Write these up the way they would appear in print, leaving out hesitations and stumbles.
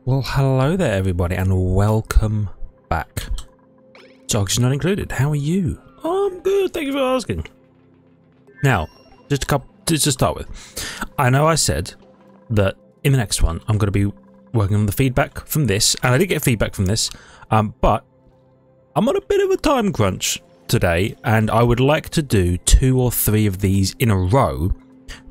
Well, hello there everybody and welcome back to Oxygen Not Included. How are you? Oh, I'm good, thank you for asking. Now, just to start with, I know I said that in the next one I'm going to be working on the feedback from this, and I did get feedback from this, but I'm on a bit of a time crunch today, and I would like to do 2 or 3 of these in a row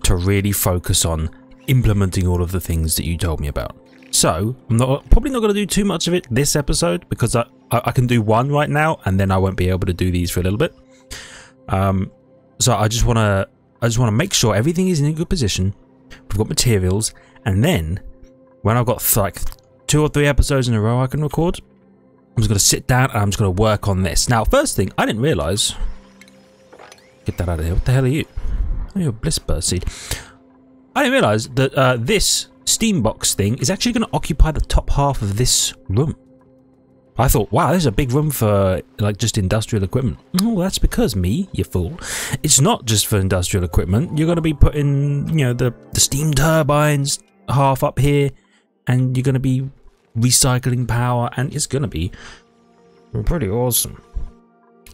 to really focus on implementing all of the things that you told me about. So, I'm probably not going to do too much of it this episode, because I can do one right now, and then I won't be able to do these for a little bit. So I just want to make sure everything is in a good position. We've got materials, and then when I've got like 2 or 3 episodes in a row I can record, I'm just going to sit down and I'm just going to work on this. Now, first thing, I didn't realise. Get that out of here. What the hell are you? Oh, you're a Blissburst seed. I didn't realise that this steam box thing is actually going to occupy the top half of this room. I thought, wow, this is a big room for like just industrial equipment. Oh, that's because me, you fool. It's not just for industrial equipment. You're going to be putting, you know, the steam turbines half up here, and you're going to be recycling power, and it's going to be pretty awesome.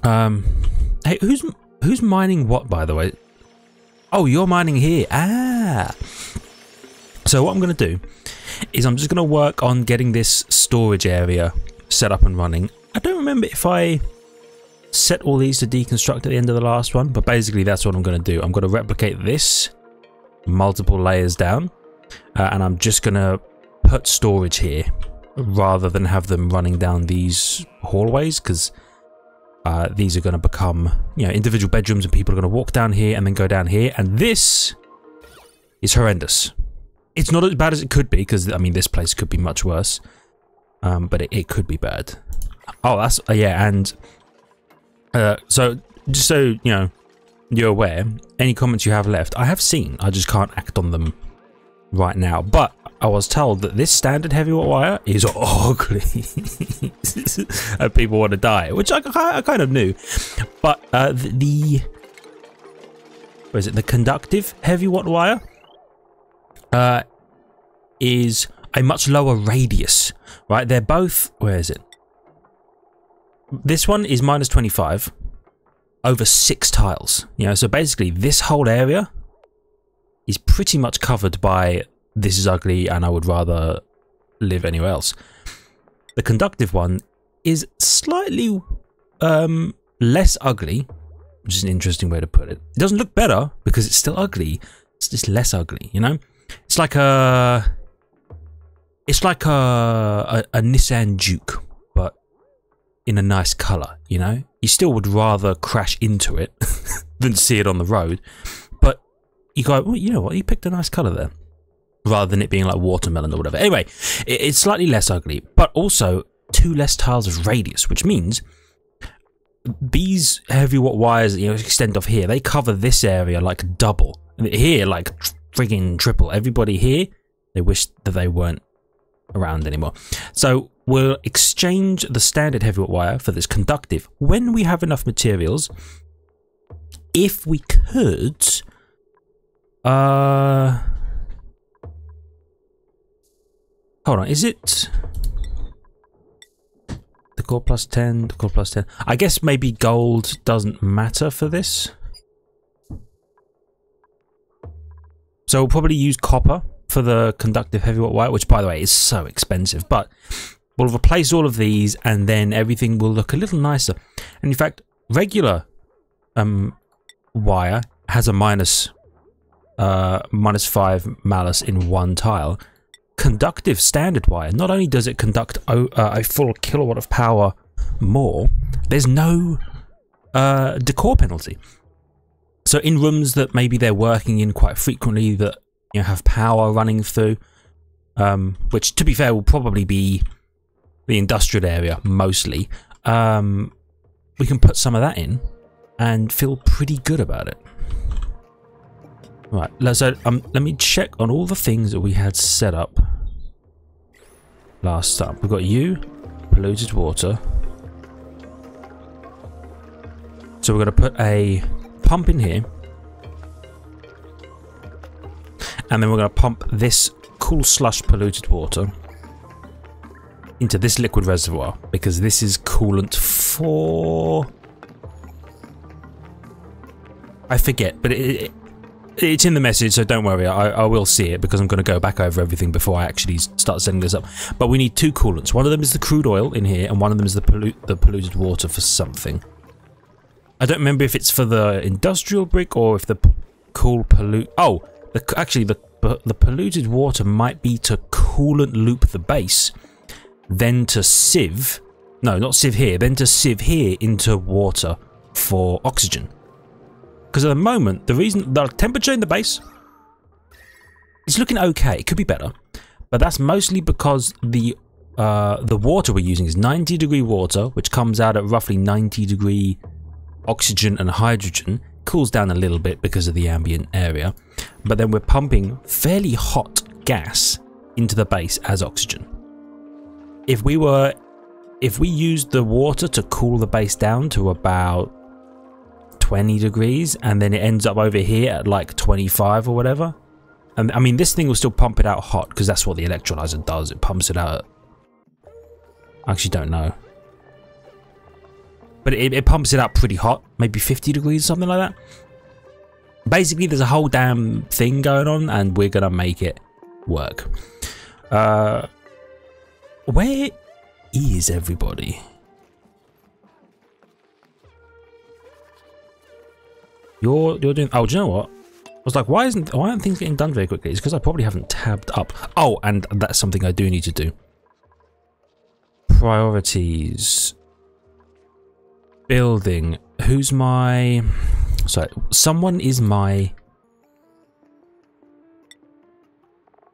Hey, who's mining what, by the way? Oh, you're mining here. Ah. So what I'm going to do is I'm just going to work on getting this storage area set up and running. I don't remember if I set all these to deconstruct at the end of the last one, but basically that's what I'm going to do. I'm going to replicate this multiple layers down, and I'm just going to put storage here rather than have them running down these hallways, because these are going to become, you know, individual bedrooms, and people are going to walk down here and then go down here, and this is horrendous. It's not as bad as it could be, because, I mean, this place could be much worse. But it could be bad. Oh, that's... yeah, and... so, just so, you know, you're aware, any comments you have left, I have seen. I just can't act on them right now. But I was told that this standard heavy wire is ugly. And people want to die, which I kind of knew. But where is it? The conductive heavy watt wire is a much lower radius, right? They're both, where is it? This one is minus 25 over 6 tiles, you know, so basically this whole area is pretty much covered by this is ugly and I would rather live anywhere else. The conductive one is slightly less ugly, which is an interesting way to put it. It doesn't look better because it's still ugly, it's just less ugly, you know? It's like a Nissan Juke, but in a nice colour, you know? You still would rather crash into it than see it on the road, but you go, well, you know what, you picked a nice colour there, rather than it being like watermelon or whatever. Anyway, it's slightly less ugly, but also 2 less tiles of radius, which means these heavy watt wires that, you know, extend off here, they cover this area like double. Here, like friggin' triple. Everybody here, they wish that they weren't around anymore. So we'll exchange the standard heavy watt wire for this conductive when we have enough materials. If we could, hold on, is it the core plus 10, the core plus 10? I guess maybe gold doesn't matter for this. So we'll probably use copper for the conductive heavy watt wire, which, by the way, is so expensive. But we'll replace all of these, and then everything will look a little nicer. And in fact, regular wire has a minus 5 malus in 1 tile. Conductive standard wire, not only does it conduct a full kilowatt of power more, there's no decor penalty. So in rooms that maybe they're working in quite frequently, that, you know, have power running through, which, to be fair, will probably be the industrial area mostly, we can put some of that in and feel pretty good about it. Right, so let me check on all the things that we had set up last time. We've got you, polluted water. So we're going to put a pump in here, and then we're going to pump this cool slush polluted water into this liquid reservoir, because this is coolant for... I forget, but it's in the message, so don't worry, I will see it, because I'm going to go back over everything before I actually start setting this up. But we need two coolants. One of them is the crude oil in here, and one of them is the polluted water for something. I don't remember if it's for the industrial brick, or if the actually, the polluted water might be to coolant loop the base, then to sieve... No, not sieve here, then to sieve here into water for oxygen. Because at the moment, the reason the temperature in the base is looking okay. It could be better, but that's mostly because the water we're using is 90-degree water, which comes out at roughly 90-degree oxygen and hydrogen. Cools down a little bit because of the ambient area, but then we're pumping fairly hot gas into the base as oxygen. If we used the water to cool the base down to about 20 degrees, and then it ends up over here at like 25 or whatever. And I mean, this thing will still pump it out hot, because that's what the electrolyzer does. It pumps it out. I actually don't know. But it pumps it out pretty hot, maybe 50 degrees, something like that. Basically, there's a whole damn thing going on, and we're going to make it work. Where is everybody? You're doing... Oh, do you know what? I was like, why aren't things getting done very quickly? It's because I probably haven't tabbed up. Oh, and that's something I do need to do. Priorities. Building. Who's my... Sorry, someone is my...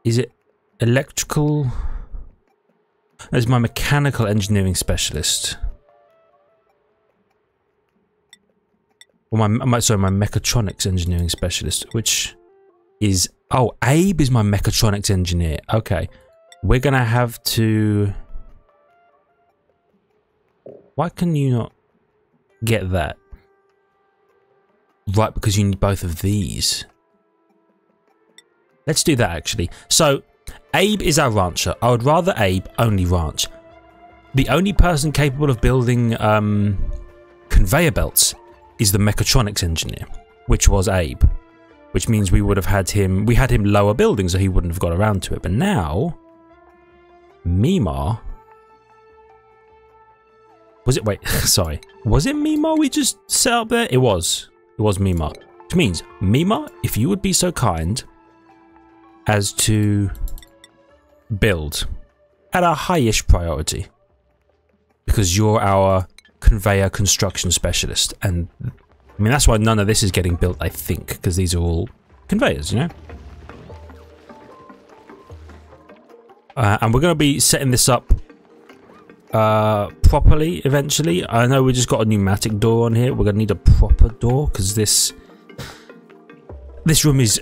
Is it electrical? That's my mechanical engineering specialist. Or my mechatronics engineering specialist, which is... Oh, Abe is my mechatronics engineer. Okay. We're going to have to... Why can you not get that? Right, because you need both of these. Let's do that, actually. So, Abe is our rancher. I would rather Abe only ranch. The only person capable of building conveyor belts is the mechatronics engineer, which was Abe. Which means we would have had him... We had him lower buildings, so he wouldn't have got around to it. But now... Mimar... Was it... Wait, sorry. Was it Mimar we just set up there? It was. It was Mimar. Which means, Mimar, if you would be so kind as to build at a high-ish priority, because you're our conveyor construction specialist, and I mean that's why none of this is getting built, I think, because these are all conveyors, you know. And we're going to be setting this up properly eventually. I know we just got a pneumatic door on here. We're going to need a proper door, because this room is,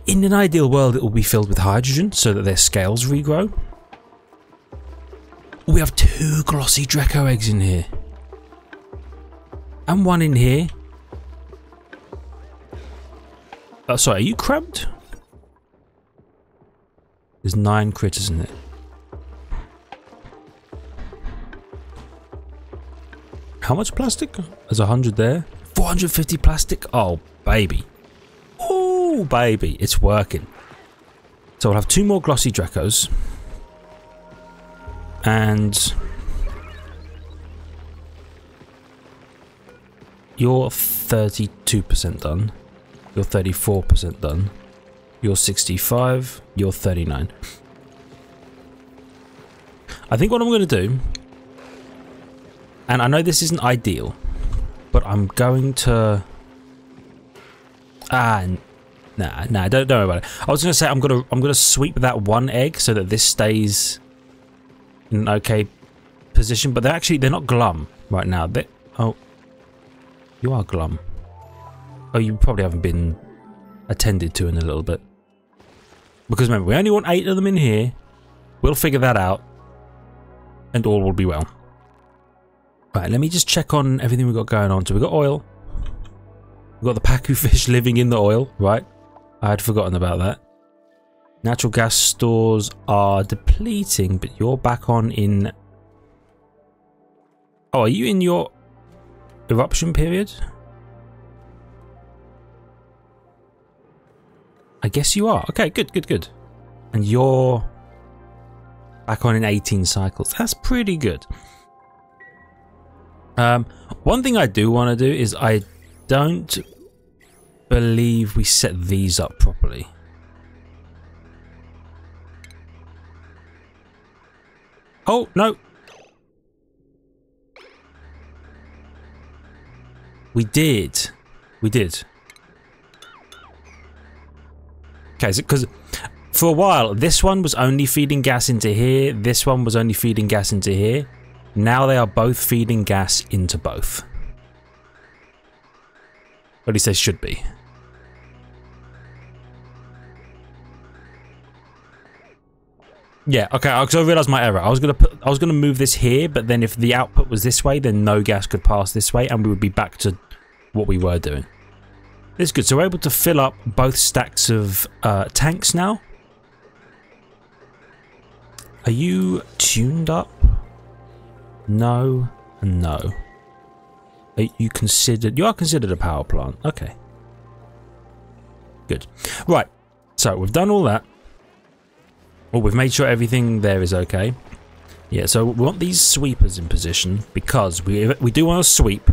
in an ideal world, it will be filled with hydrogen so that their scales regrow. We have 2 glossy Dreco eggs in here. And 1 in here. Sorry, are you cramped? There's 9 critters in it. How much plastic? There's 100 there. 450 plastic? Oh, baby. Oh, baby. It's working. So we'll have 2 more glossy Drecos. And... You're 32% done. You're 34% done. You're 65. You're 39. I think what I'm going to do... And I know this isn't ideal, but I'm going to... Nah, don't worry about it. I was going to say I'm going to sweep that 1 egg so that this stays in an okay position, but they're not glum right now. Oh, you are glum. Oh, you probably haven't been attended to in a little bit. Because remember, we only want 8 of them in here. We'll figure that out, and all will be well. Right, let me just check on everything we've got going on. So we've got oil. We've got the pacu fish living in the oil, right? I had forgotten about that. Natural gas stores are depleting, but you're back on in... Oh, are you in your eruption period? I guess you are. Okay, good, good, good. And you're back on in 18 cycles. That's pretty good. One thing I do want to do is I don't believe we set these up properly. Oh, no. We did. We did. Okay, so because for a while, this one was only feeding gas into here. This one was only feeding gas into here. Now they are both feeding gas into both. At least they should be. Yeah, okay, because I realised my error. I was gonna move this here, but then if the output was this way, then no gas could pass this way, and we would be back to what we were doing. This is good. So we're able to fill up both stacks of tanks now. Are you tuned up? No and no. Are you considered? You are considered a power plant. Okay. Good. Right. So we've done all that. Well, we've made sure everything there is okay. Yeah, so we want these sweepers in position because we do want to sweep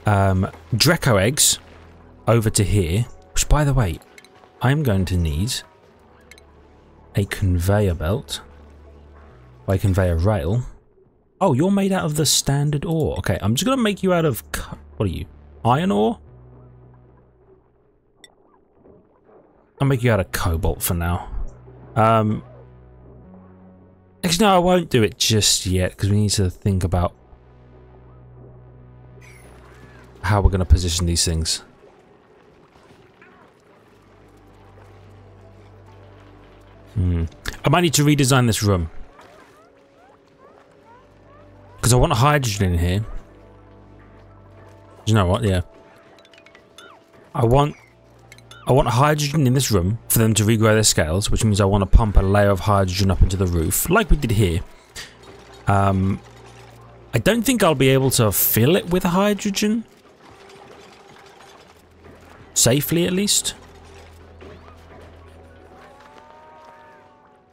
Dreco eggs over to here, which, by the way, I'm going to need a conveyor belt, or a conveyor rail. Oh, you're made out of the standard ore. Okay, I'm just going to make you out of, what are you, iron ore? I'll make you out of cobalt for now. Actually, no, I won't do it just yet because we need to think about how we're going to position these things. I might need to redesign this room because I want hydrogen in here. You know what? Yeah, I want hydrogen in this room for them to regrow their scales, which means I want to pump a layer of hydrogen up into the roof, like we did here. I don't think I'll be able to fill it with hydrogen. Safely, at least.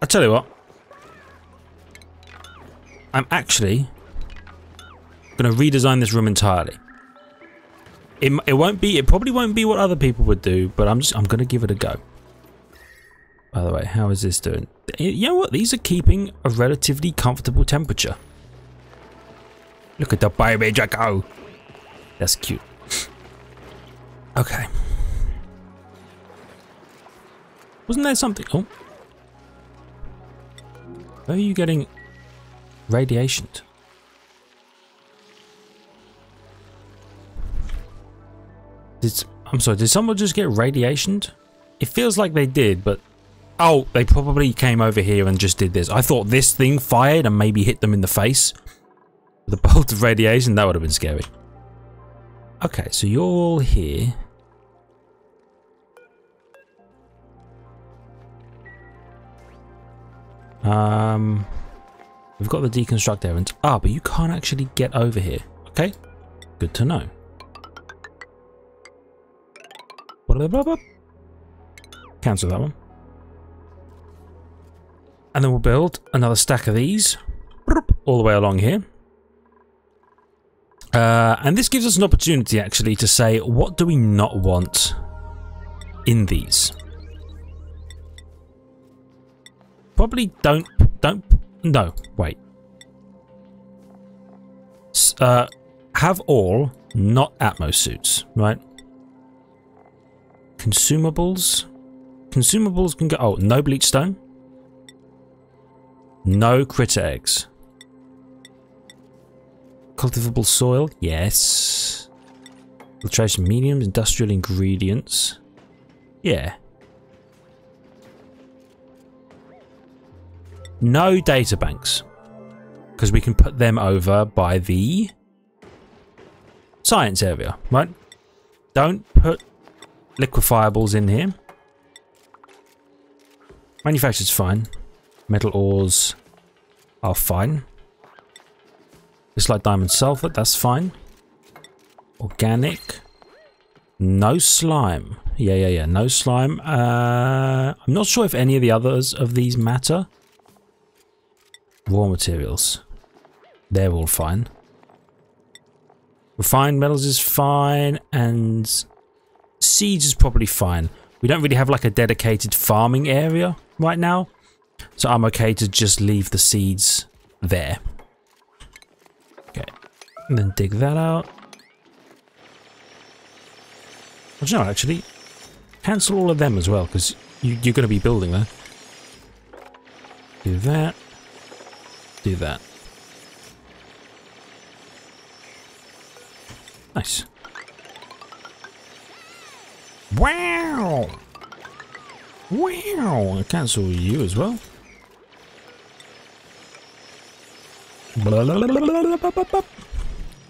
I'll tell you what. I'm actually going to redesign this room entirely. It probably won't be what other people would do, but I'm going to give it a go. By the way, how is this doing? You know what? These are keeping a relatively comfortable temperature. Look at the baby Draco. That's cute. Okay. Wasn't there something? Oh. Where are you getting radiation? I'm sorry, did someone just get radiationed? It feels like they did, but... Oh, they probably came over here and just did this. I thought this thing fired and maybe hit them in the face. With a bolt of radiation, that would have been scary. Okay, so you're all here. We've got the deconstruct errands. Ah, but you can't actually get over here. Okay, good to know. Cancel that one. And then we'll build another stack of these all the way along here. And this gives us an opportunity actually to say, what do we not want in these? Probably no, wait. Have all, not Atmos suits, right? Consumables. Consumables can go, oh, no bleach stone. No critter eggs. Cultivable soil, yes. Filtration mediums, industrial ingredients. Yeah. No data banks. Because we can put them over by the science area, right? Don't put liquefiables in here. Manufactured's fine. Metal ores are fine. It's like diamond sulfate, that's fine. Organic. No slime. Yeah. No slime. I'm not sure if any of the others of these matter. Raw materials. They're all fine. Refined metals is fine, and seeds is probably fine. We don't really have like a dedicated farming area right now, so I'm okay to just leave the seeds there. Okay, and then dig that out. Well, no, actually, cancel all of them as well, because you're going to be building there. Do that. Do that. Nice. Wow! Wow! I cancel you as well.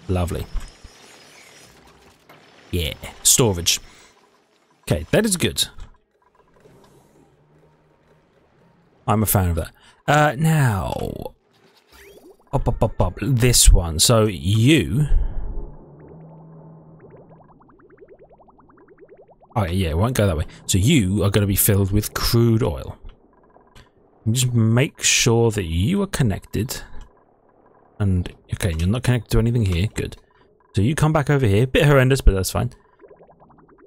Lovely. Yeah. Storage. Okay, that is good. I'm a fan of that. Now... Up. This one. So, you... Oh yeah, it won't go that way. So you are going to be filled with crude oil. Just make sure that you are connected. And, okay, you're not connected to anything here. Good. So you come back over here. Bit horrendous, but that's fine.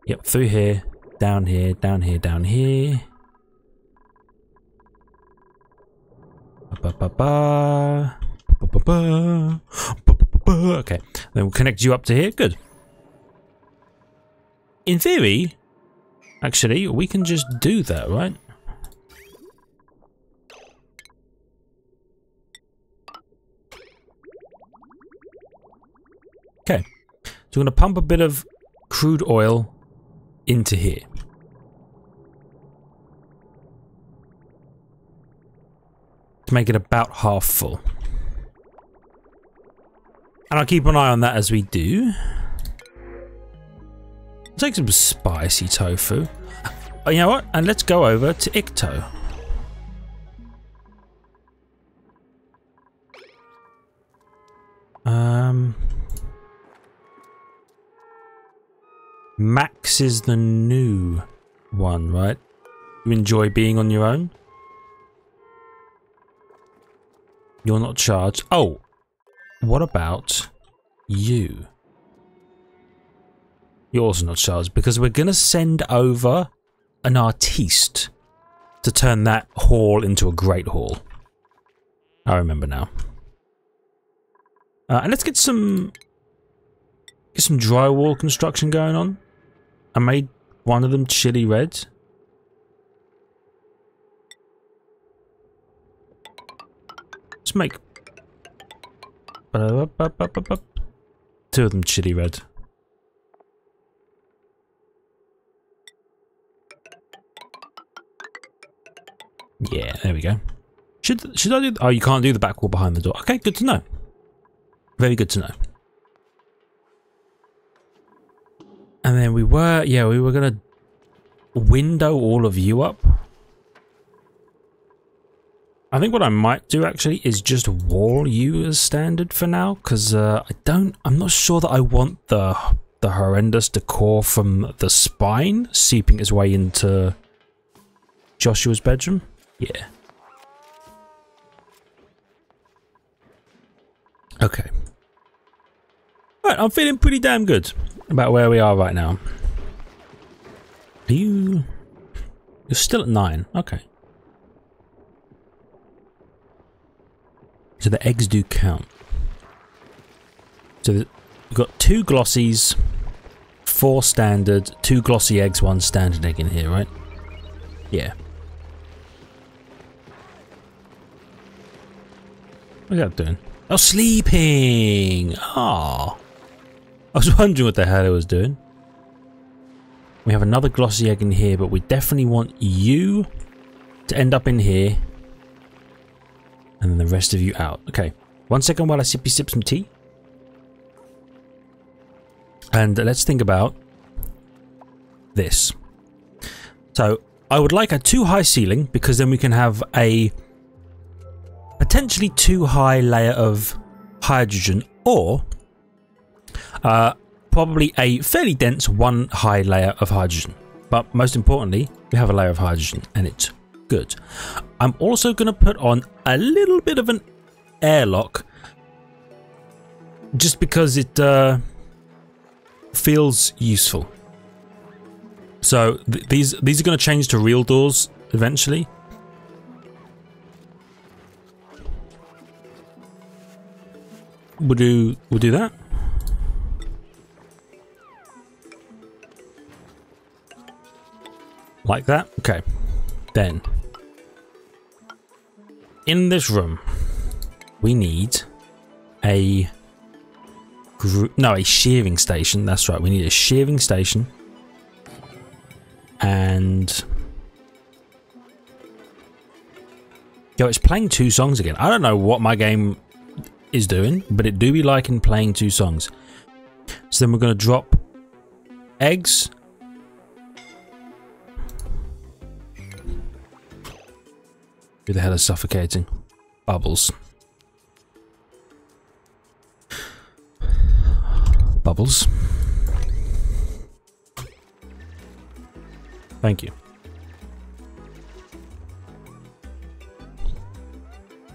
Yep, through here. Down here, down here, down here. Okay, then we'll connect you up to here. Good. In theory, actually, we can just do that, right? Okay, so we're going to pump a bit of crude oil into here. To make it about half full. And I'll keep an eye on that as we do. Take some spicy tofu. Oh, you know what? And let's go over to Icto. Max is the new one, right? You enjoy being on your own? You're not charged. Oh, what about you? You're also not charged, because we're going to send over an artiste to turn that hall into a great hall. I remember now. And let's get some drywall construction going on. I made one of them chili red. Let's make two of them chili red. Yeah, there we go. Should I do... Oh, you can't do the back wall behind the door. Okay, good to know. Very good to know. And then we were going to window all of you up. I think what I might do actually is just wall you as standard for now, because I'm not sure that I want the horrendous decor from the spine seeping its way into Joshua's bedroom. Yeah. Okay. Right, I'm feeling pretty damn good about where we are right now. You're still at 9. Okay. So the eggs do count. So we've got 2 glossies, 4 standard, 2 glossy eggs, 1 standard egg in here, right? Yeah. What's that doing? Oh, sleeping! Ah, I was wondering what the hell it was doing. We have another glossy egg in here, but we definitely want you to end up in here. And then the rest of you out. Okay, 1 second while I sip some tea. And let's think about this. So, I would like a too high ceiling because then we can have a potentially too high layer of hydrogen, or probably a fairly dense one high layer of hydrogen. But most importantly, we have a layer of hydrogen and it's good. I'm also going to put on a little bit of an airlock just because it feels useful. So these are going to change to real doors eventually. We'll do that. Like that. Okay. Then in this room we need a shearing station. That's right. We need a shearing station. And yo, it's playing 2 songs again. I don't know what my game is doing, but it do be liking playing 2 songs. So then we're going to drop eggs. Who the hell is suffocating? Bubbles. Bubbles. Thank you.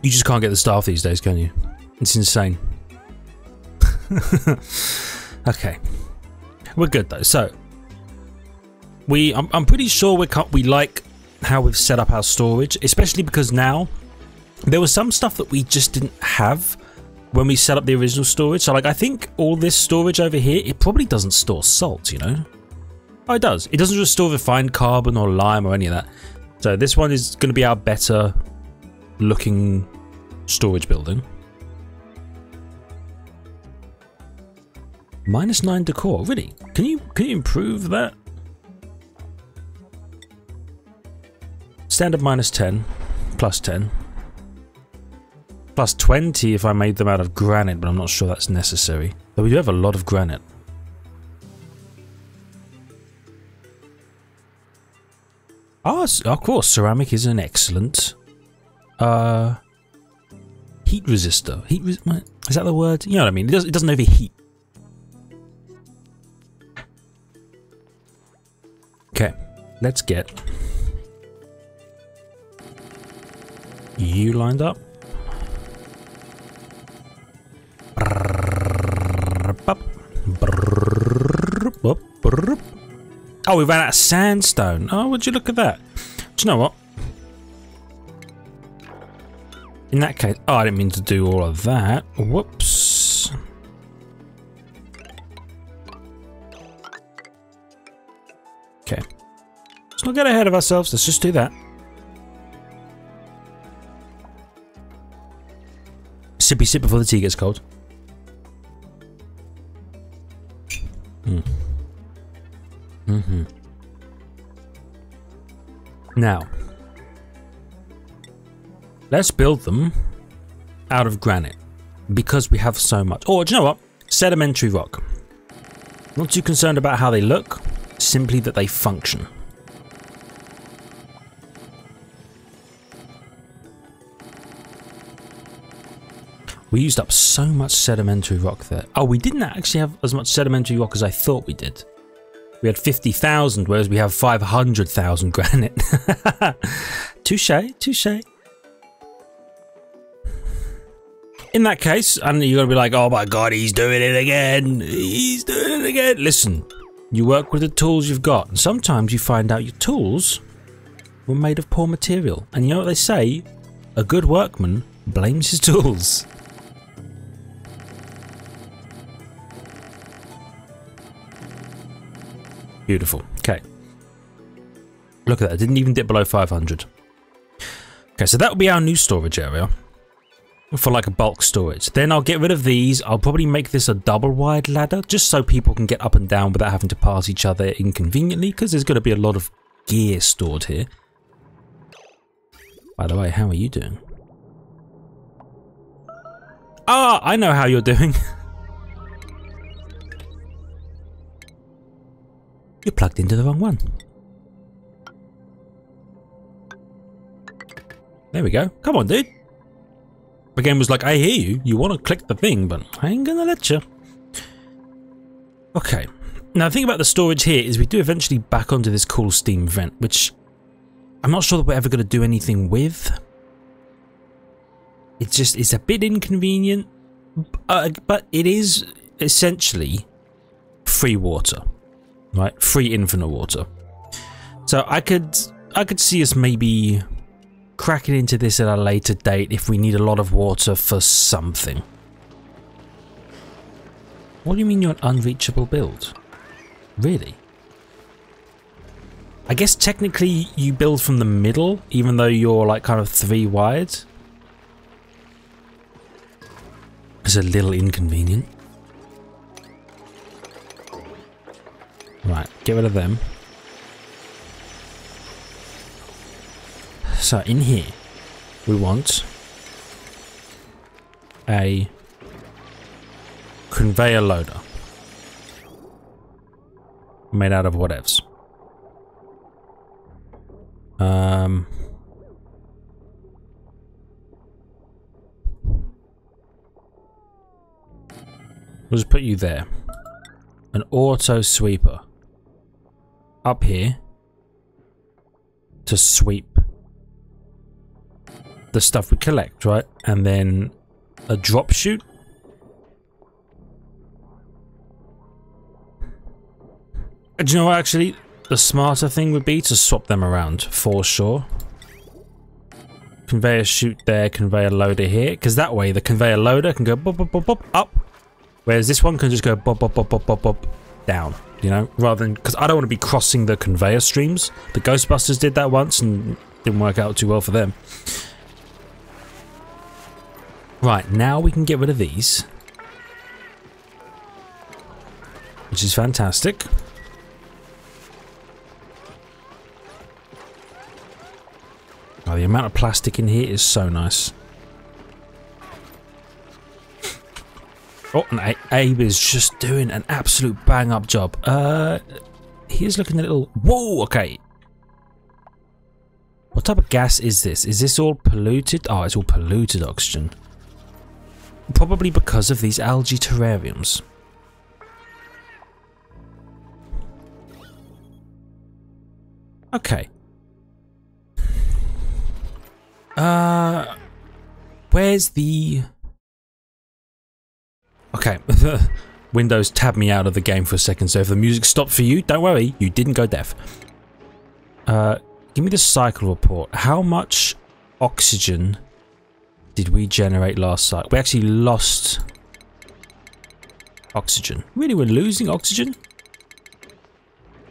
You just can't get the staff these days, can you? It's insane. Okay. We're good though. So I'm pretty sure we like how we've set up our storage, especially because now there was some stuff that we just didn't have when we set up the original storage. So like, I think all this storage over here, it probably doesn't store salt, you know? Oh, it does. It doesn't just store refined carbon or lime or any of that. So this one is going to be our better looking storage building. -9 decor, really? Can you improve that? Standard -10, +10, +20 if I made them out of granite, but I'm not sure that's necessary. But we do have a lot of granite. Oh, of course, ceramic is an excellent heat resistor. Is that the word? You know what I mean? It doesn't overheat. Okay, let's get you lined up. Oh, we ran out of sandstone. Oh, would you look at that? Do you know what? In that case, oh, I didn't mean to do all of that. Whoops. Okay. Let's not get ahead of ourselves. Let's just do that. Sippy sip before the tea gets cold. Now, let's build them out of granite because we have so much. Or do you know what? Sedimentary rock. Not too concerned about how they look, simply that they function. We used up so much sedimentary rock there. Oh, we didn't actually have as much sedimentary rock as I thought we did. We had 50,000, whereas we have 500,000 granite. Touche, touche. In that case, and you're going to be like, oh my god, he's doing it again. He's doing it again. Listen, you work with the tools you've got. And sometimes you find out your tools were made of poor material. And you know what they say? A good workman blames his tools. Beautiful. Okay. Look at that. It didn't even dip below 500. Okay, so that will be our new storage area for like a bulk storage. Then I'll get rid of these. I'll probably make this a double wide ladder just so people can get up and down without having to pass each other inconveniently, because there's going to be a lot of gear stored here. By the way, how are you doing? Ah, I know how you're doing. You're plugged into the wrong one. There we go. Come on, dude. The game was like, I hear you. You want to click the thing, but I ain't gonna let you. Okay. Now, the thing about the storage here is we do eventually back onto this cool steam vent, which I'm not sure that we're ever going to do anything with. It's a bit inconvenient, but it is essentially free water, right? Free infinite water. So I could see us maybe cracking into this at a later date if we need a lot of water for something. What do you mean you're an unreachable build? Really? I guess technically you build from the middle, even though you're like kind of 3 wide. It's a little inconvenient. Right, get rid of them. So in here, we want a conveyor loader made out of whatevs. We'll just put you there. An auto sweeper up here to sweep the stuff we collect, right? And then a drop chute. Do you know what, actually, the smarter thing would be to swap them around for sure. Conveyor chute there, conveyor loader here, because that way the conveyor loader can go bop, bop, bop, bop, up, whereas this one can just go bop, bop, bop, bop, bop, bop, down, you know, rather than, because I don't want to be crossing the conveyor streams. The Ghostbusters did that once and didn't work out too well for them. Right, now we can get rid of these, which is fantastic. Oh, the amount of plastic in here is so nice. Oh, and Abe is just doing an absolute bang-up job. He's looking a little... Whoa, okay. What type of gas is this? Is this all polluted? Oh, it's all polluted oxygen. Probably because of these algae terrariums. Okay. Where's the... Okay, Windows tabbed me out of the game for a second, so if the music stopped for you, don't worry, you didn't go deaf. Give me the cycle report. How much oxygen did we generate last cycle? We actually lost oxygen. Really, we're losing oxygen?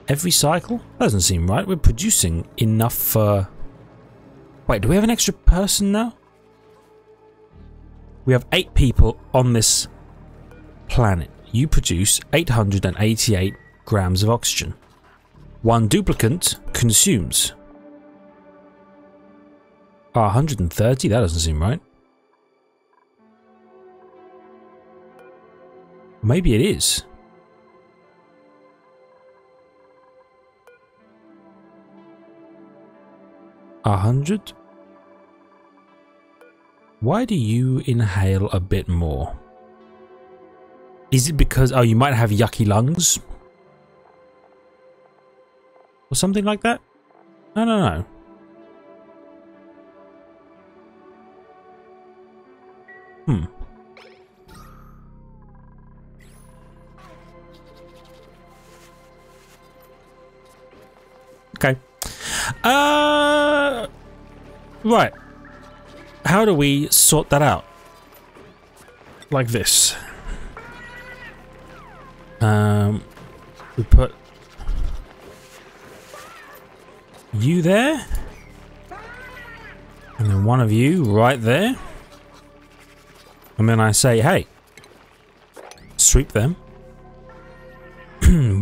Every cycle? That doesn't seem right. We're producing enough for... Wait, do we have an extra person now? We have 8 people on this planet. You produce 888 grams of oxygen. 1 duplicant consumes 130? That doesn't seem right. Maybe it is. $100? Why do you inhale a bit more? Is it because, oh, you might have yucky lungs? Or something like that? I don't know. Okay. Right. How do we sort that out? Like this. We put you there, and then one of you right there, and then I say, hey, sweep them.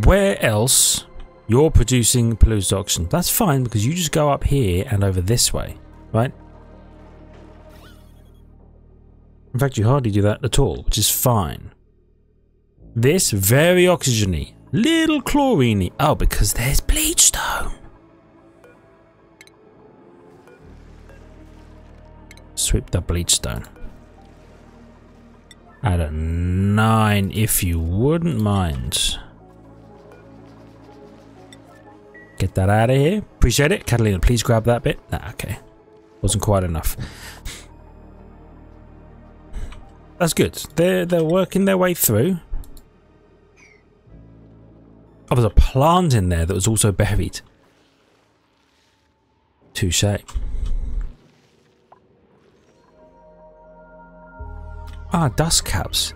Where else you're producing polluted oxygen? That's fine, because you just go up here and over this way, right? In fact, you hardly do that at all, which is fine. This, very oxygeny. Little chlorine-y. Oh, because there's bleach stone. Sweep the bleach stone. At a 9, if you wouldn't mind. Get that out of here. Appreciate it. Catalina, please grab that bit. Nah, okay. Wasn't quite enough. That's good. They're working their way through. Oh, there's a plant in there that was also buried. Touche. Ah, dust caps.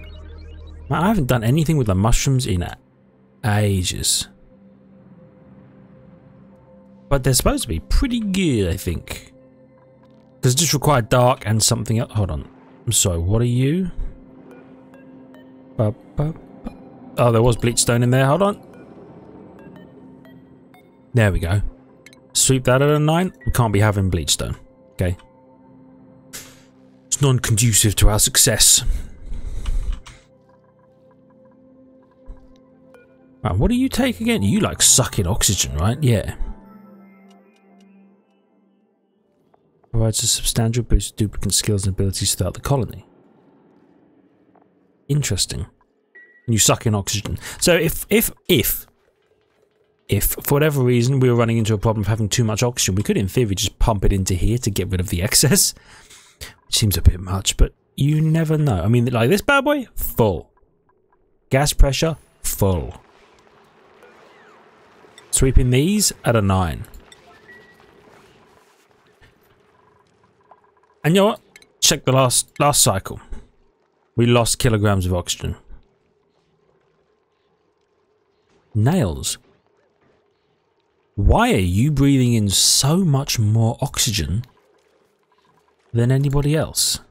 Man, I haven't done anything with the mushrooms in ages. But they're supposed to be pretty good, I think. Does it just require dark and something else? Hold on. I'm sorry, what are you? Oh, there was bleach stone in there. Hold on. There we go. Sweep that at a 9. We can't be having bleach stone. Okay. It's non-conducive to our success. Right, what do you take again? You like suck in oxygen, right? Yeah. Provides a substantial boost to duplicant skills and abilities throughout the colony. Interesting. And you suck in oxygen. So if for whatever reason we were running into a problem of having too much oxygen, we could in theory just pump it into here to get rid of the excess. Which seems a bit much, but you never know. I mean, like this bad boy, full. Gas pressure, full. Sweeping these at a 9. And you know what? Check the last cycle. We lost kilograms of oxygen. Nails. Why are you breathing in so much more oxygen than anybody else?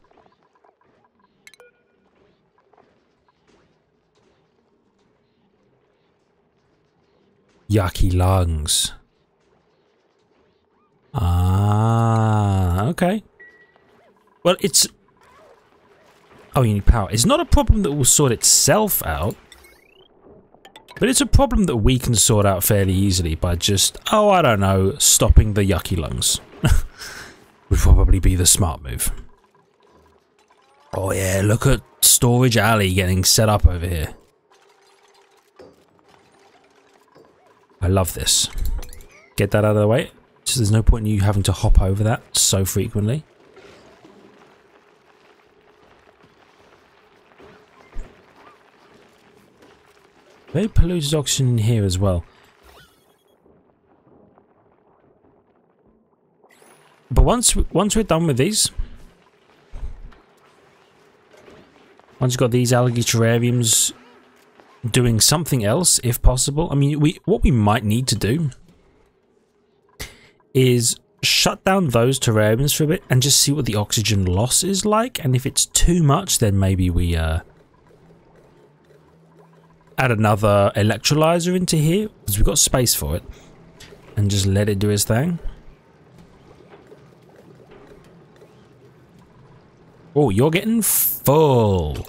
Yucky lungs. Ah, okay. Well, it's... Oh, you need power. It's not a problem that will sort itself out. But it's a problem that we can sort out fairly easily by just, oh, I don't know, stopping the yucky lungs. Would probably be the smart move. Oh yeah, look at Storage Alley getting set up over here. I love this. Get that out of the way. So there's no point in you having to hop over that so frequently. Very polluted oxygen in here as well. But once we're done with these, once you've got these algae terrariums doing something else, if possible. I mean, what we might need to do is shut down those terrariums for a bit and just see what the oxygen loss is like. And if it's too much, then maybe we add another electrolyzer into here, because we've got space for it, and just let it do its thing. Oh, you're getting full.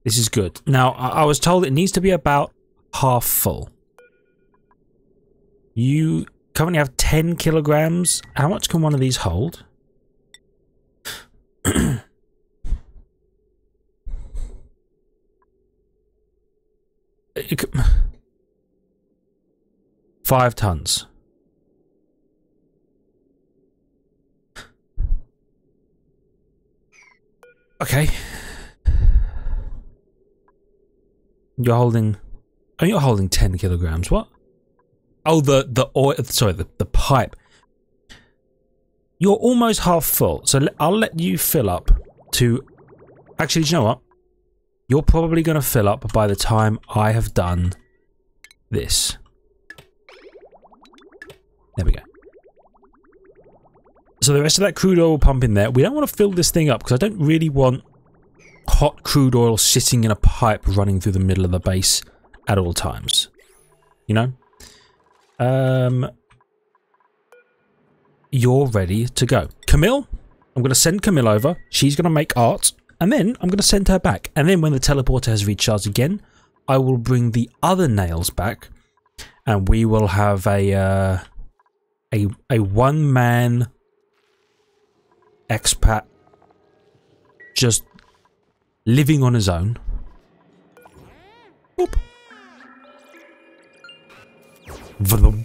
This is good. Now, I was told it needs to be about half full. You currently have 10 kilograms. How much can one of these hold? 5 tons. Okay. You're holding... Oh, you're holding 10 kilograms. What? Oh, the oil... Sorry, the pipe. You're almost half full. So I'll let you fill up to... Actually, do you know what? You're probably going to fill up by the time I have done this. There we go. So the rest of that crude oil will pump in there. We don't want to fill this thing up because I don't really want hot crude oil sitting in a pipe running through the middle of the base at all times. You know? You're ready to go. Camille, I'm going to send Camille over. She's going to make art. And then I'm going to send her back. And then when the teleporter has recharged again, I will bring the other nails back. And we will have a one-man expat just living on his own. Boop. Vroom.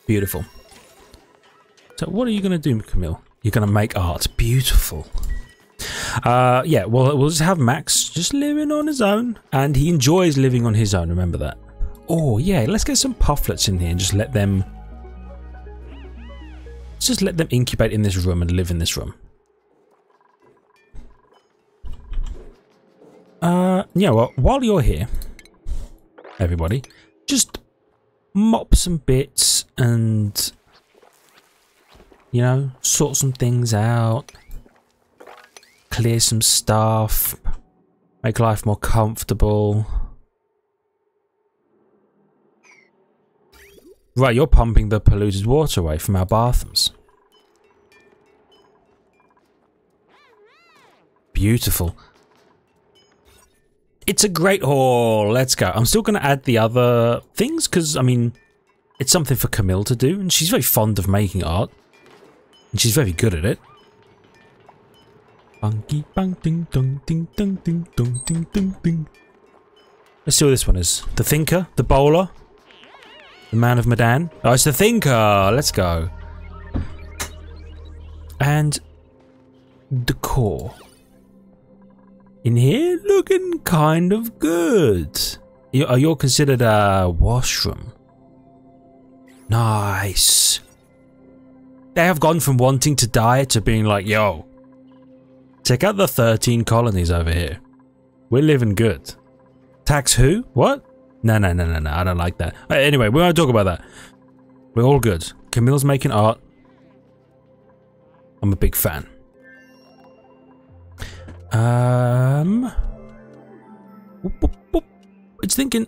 Beautiful. So what are you going to do, Camille? You're going to make art. Beautiful. Yeah, well, we'll just have Max just living on his own. And he enjoys living on his own, remember that. Oh, yeah, let's get some pufflets in here and just let them... Just let them incubate in this room and live in this room. Yeah, well, while you're here, everybody, just mop some bits and, you know, sort some things out, clear some stuff, make life more comfortable. Right, you're pumping the polluted water away from our bathrooms. Beautiful. It's a great haul. Let's go. I'm still going to add the other things because, I mean, it's something for Camille to do. And she's very fond of making art. And she's very good at it. Bunky bang ding dong ding dong ding dong ding ding ding. Let's see what this one is. The Thinker, the Bowler, the Man of Medan. Oh, it's the Thinker. Let's go. And decor. In here, looking kind of good. You're considered a washroom. Nice. They have gone from wanting to die to being like, yo, check out the 13 colonies over here. We're living good. Tax who? What? No, I don't like that. Anyway, we won't talk about that. We're all good. Camille's making art. I'm a big fan. It's thinking.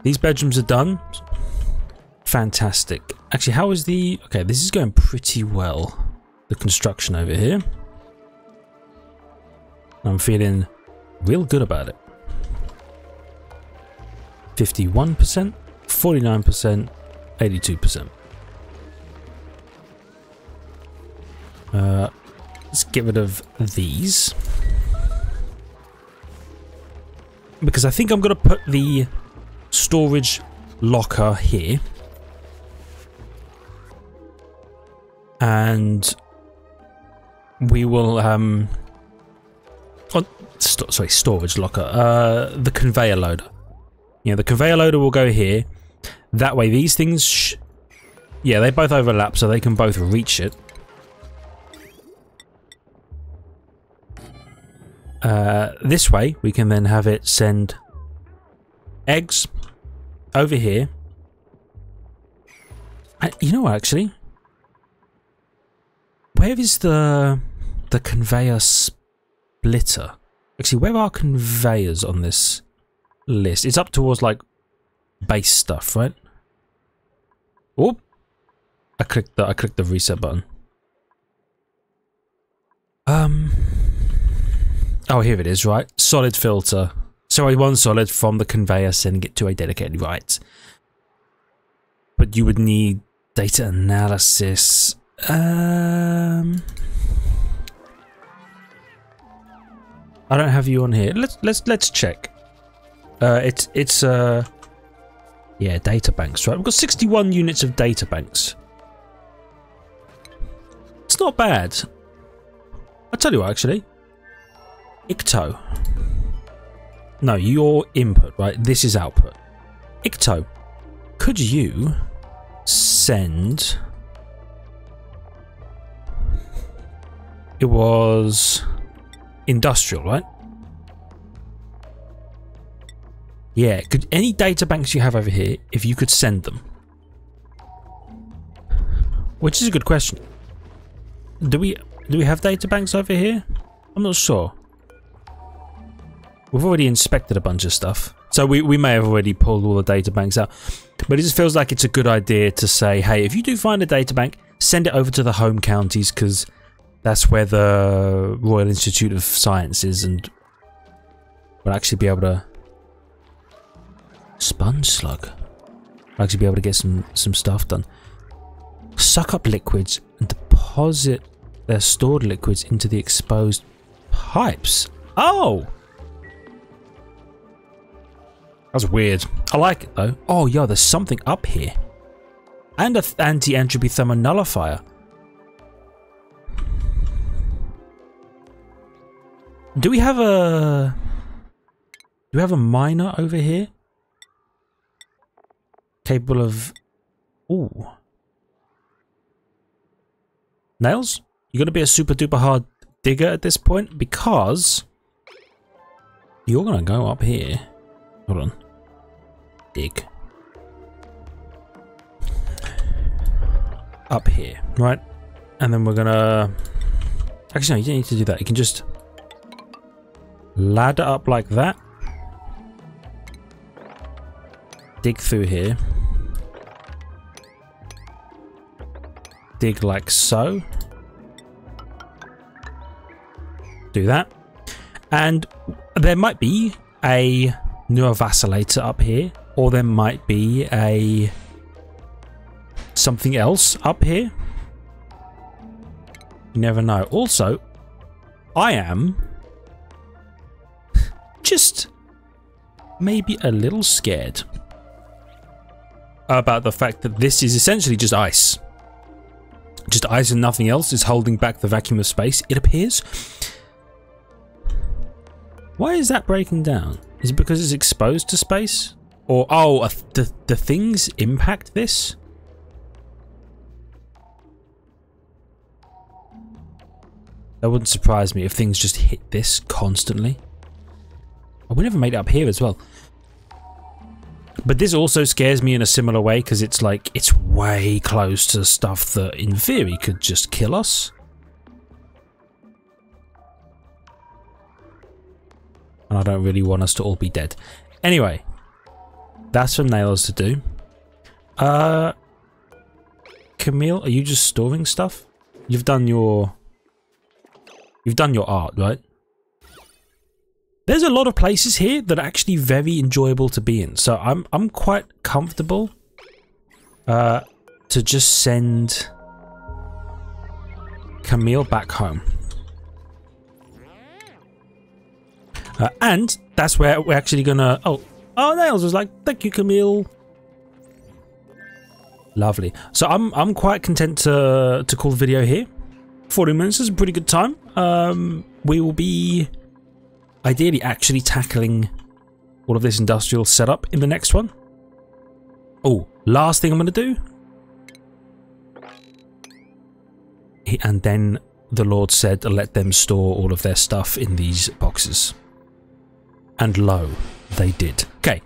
These bedrooms are done. Fantastic. Actually, how is the... Okay, this is going pretty well. The construction over here. I'm feeling real good about it. 51%, 49%, 82%. Let's get rid of these. Because I think I'm going to put the storage locker here. And we will, sorry, storage locker. The conveyor loader. Yeah, the conveyor loader will go here. That way these things, yeah, they both overlap so they can both reach it. This way, we can then have it send eggs over here. You know what, actually? Where is the conveyor splitter? Actually, where are conveyors on this list? It's up towards, like, base stuff, right? Oh! I clicked the reset button. Oh, here it is, right? Solid filter. Sorry, one solid from the conveyor, sending it to a dedicated, right. But you would need data analysis. I don't have you on here. Let's check. It's yeah, data banks, right? We've got 61 units of data banks. It's not bad. I'll tell you what, actually. Icto. No, your input, right? This is output. Icto, could you send... It was industrial, right? Yeah, could any data banks you have over here, if you could send them? Which is a good question. Do we have data banks over here? I'm not sure. We've already inspected a bunch of stuff, so we may have already pulled all the data banks out. But it just feels like it's a good idea to say, hey, if you do find a data bank, send it over to the home counties, because that's where the Royal Institute of Science is, and we'll actually be able to... Sponge slug. We'll actually be able to get some stuff done. Suck up liquids and deposit deposit their stored liquids into the exposed pipes. Oh! That's weird. I like it though. Oh, yeah, there's something up here. And an anti-entropy thermal nullifier. Do we have a miner over here? Capable of... Ooh. Nails? You're going to be a super duper hard digger at this point because you're going to go up here. Hold on. Dig. Up here, right? And then we're going to... Actually, no, you don't need to do that. You can just ladder up like that. Dig through here. Dig like so. Do that. And there might be a neurovacillator up here, or there might be a something else up here. You never know. Also, I am just maybe a little scared about the fact that this is essentially just ice. Just ice and nothing else is holding back the vacuum of space, it appears. Why is that breaking down? Is it because it's exposed to space? Or, oh, the things impact this? That wouldn't surprise me if things just hit this constantly. Oh, we never made it up here as well. But this also scares me in a similar way because it's like, it's way close to stuff that in theory could just kill us. And I don't really want us to all be dead. Anyway, that's for Nails to do. Camille, are you just storing stuff? You've done your art, right? There's a lot of places here that are actually very enjoyable to be in, so I'm quite comfortable to just send Camille back home. And that's where we're actually gonna... Oh, Nails was like, thank you, Camille. Lovely. So I'm quite content to call the video here. 40 minutes is a pretty good time. We will be ideally actually tackling all of this industrial setup in the next one. Oh, last thing I'm going to do. And then the Lord said, let them store all of their stuff in these boxes. And lo, they did. Okay,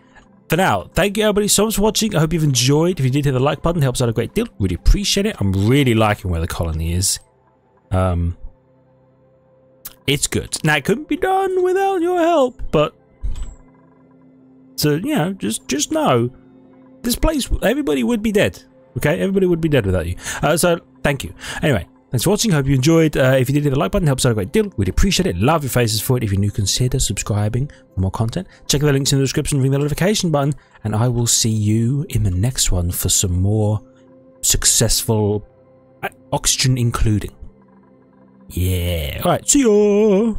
for now, thank you everybody so much for watching. I hope you've enjoyed. If you did, hit the like button, it helps out a great deal. Really appreciate it. I'm really liking where the colony is. It's good. Now, it couldn't be done without your help, but so, you know, just know this place, everybody would be dead. Okay, everybody would be dead without you. So thank you. Anyway, thanks for watching. Hope you enjoyed. If you did, hit the like button, helps out a great deal. We'd appreciate it. Love your faces for it. If you're new, consider subscribing for more content. Check the links in the description, ring the notification button, and I will see you in the next one for some more successful oxygen including. Yeah. All right. See ya.